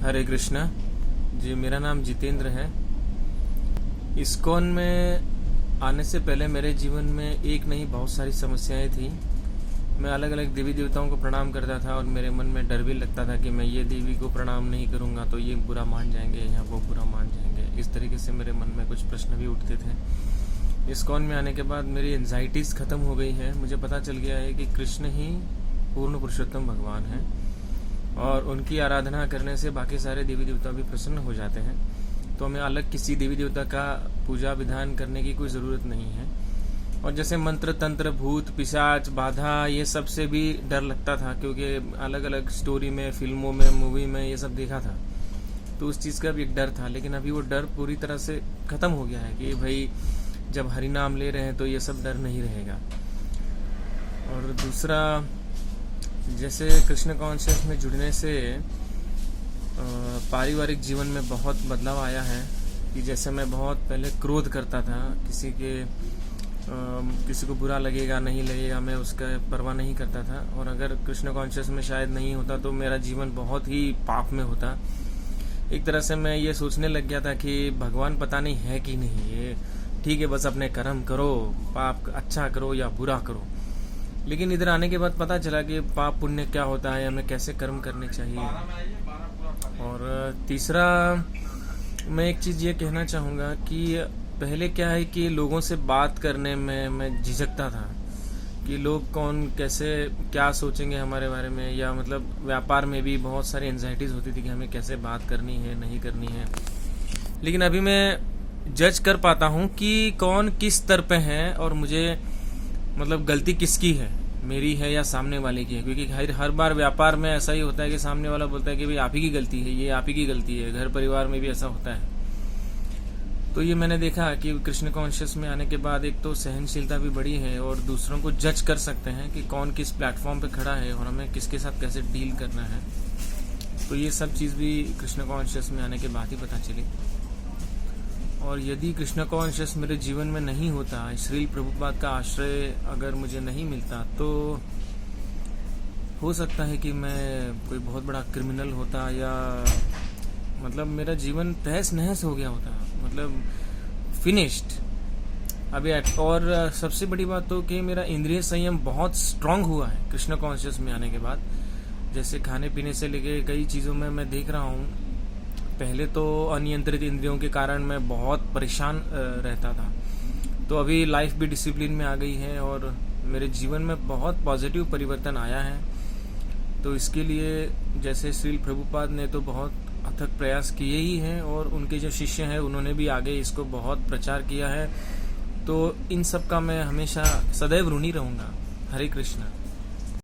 हरे कृष्णा जी। मेरा नाम जितेंद्र है। इस्कॉन में आने से पहले मेरे जीवन में एक नहीं बहुत सारी समस्याएं थी। मैं अलग अलग देवी देवताओं को प्रणाम करता था और मेरे मन में डर भी लगता था कि मैं ये देवी को प्रणाम नहीं करूँगा तो ये बुरा मान जाएंगे या वो बुरा मान जाएंगे। इस तरीके से मेरे मन में कुछ प्रश्न भी उठते थे। इस्कॉन में आने के बाद मेरी एंजाइटीज़ ख़त्म हो गई है। मुझे पता चल गया है कि कृष्ण ही पूर्ण पुरुषोत्तम भगवान है और उनकी आराधना करने से बाकी सारे देवी देवता भी प्रसन्न हो जाते हैं। तो हमें अलग किसी देवी देवता का पूजा विधान करने की कोई ज़रूरत नहीं है। और जैसे मंत्र तंत्र भूत पिशाच बाधा ये सब से भी डर लगता था, क्योंकि अलग अलग स्टोरी में फिल्मों में मूवी में ये सब देखा था, तो उस चीज़ का भी एक डर था। लेकिन अभी वो डर पूरी तरह से ख़त्म हो गया है कि भाई जब हरि नाम ले रहे हैं तो ये सब डर नहीं रहेगा। और दूसरा, जैसे कृष्ण कॉन्शियस में जुड़ने से पारिवारिक जीवन में बहुत बदलाव आया है। कि जैसे मैं बहुत पहले क्रोध करता था, किसी को बुरा लगेगा नहीं लगेगा मैं उसका परवाह नहीं करता था। और अगर कृष्ण कॉन्शियस में शायद नहीं होता तो मेरा जीवन बहुत ही पाप में होता। एक तरह से मैं ये सोचने लग गया था कि भगवान पता नहीं है कि नहीं, ये ठीक है बस अपने कर्म करो, पाप अच्छा करो या बुरा करो। लेकिन इधर आने के बाद पता चला कि पाप पुण्य क्या होता है, हमें कैसे कर्म करने चाहिए। और तीसरा, मैं एक चीज़ ये कहना चाहूँगा कि पहले क्या है कि लोगों से बात करने में मैं झिझकता था कि लोग कौन कैसे क्या सोचेंगे हमारे बारे में, या मतलब व्यापार में भी बहुत सारी एंजाइटीज़ होती थी कि हमें कैसे बात करनी है नहीं करनी है। लेकिन अभी मैं जज कर पाता हूँ कि कौन किस स्तर पे है और मुझे मतलब गलती किसकी है, मेरी है या सामने वाले की है। क्योंकि हर बार व्यापार में ऐसा ही होता है कि सामने वाला बोलता है कि भाई आप ही की गलती है, ये आप ही की गलती है। घर परिवार में भी ऐसा होता है। तो ये मैंने देखा कि कृष्ण कॉन्शियस में आने के बाद एक तो सहनशीलता भी बढ़ी है और दूसरों को जज कर सकते हैं कि कौन किस प्लेटफॉर्म पे खड़ा है और हमें किसके साथ कैसे डील करना है। तो ये सब चीज़ भी कृष्ण कॉन्शियस में आने के बाद ही पता चली। और यदि कृष्ण कॉन्शियस मेरे जीवन में नहीं होता, श्रील प्रभुपाद का आश्रय अगर मुझे नहीं मिलता, तो हो सकता है कि मैं कोई बहुत बड़ा क्रिमिनल होता या मतलब मेरा जीवन तहस नहस हो गया होता, मतलब फिनिश्ड अभी। और सबसे बड़ी बात तो कि मेरा इंद्रिय संयम बहुत स्ट्रांग हुआ है कृष्ण कॉन्शियस में आने के बाद। जैसे खाने पीने से लेके कई चीज़ों में मैं देख रहा हूँ, पहले तो अनियंत्रित इंद्रियों के कारण मैं बहुत परेशान रहता था, तो अभी लाइफ भी डिसिप्लिन में आ गई है और मेरे जीवन में बहुत पॉजिटिव परिवर्तन आया है। तो इसके लिए जैसे श्रील प्रभुपाद ने तो बहुत अथक प्रयास किए ही हैं और उनके जो शिष्य हैं उन्होंने भी आगे इसको बहुत प्रचार किया है। तो इन सब का मैं हमेशा सदैव ऋणी रहूँगा। हरे कृष्णा।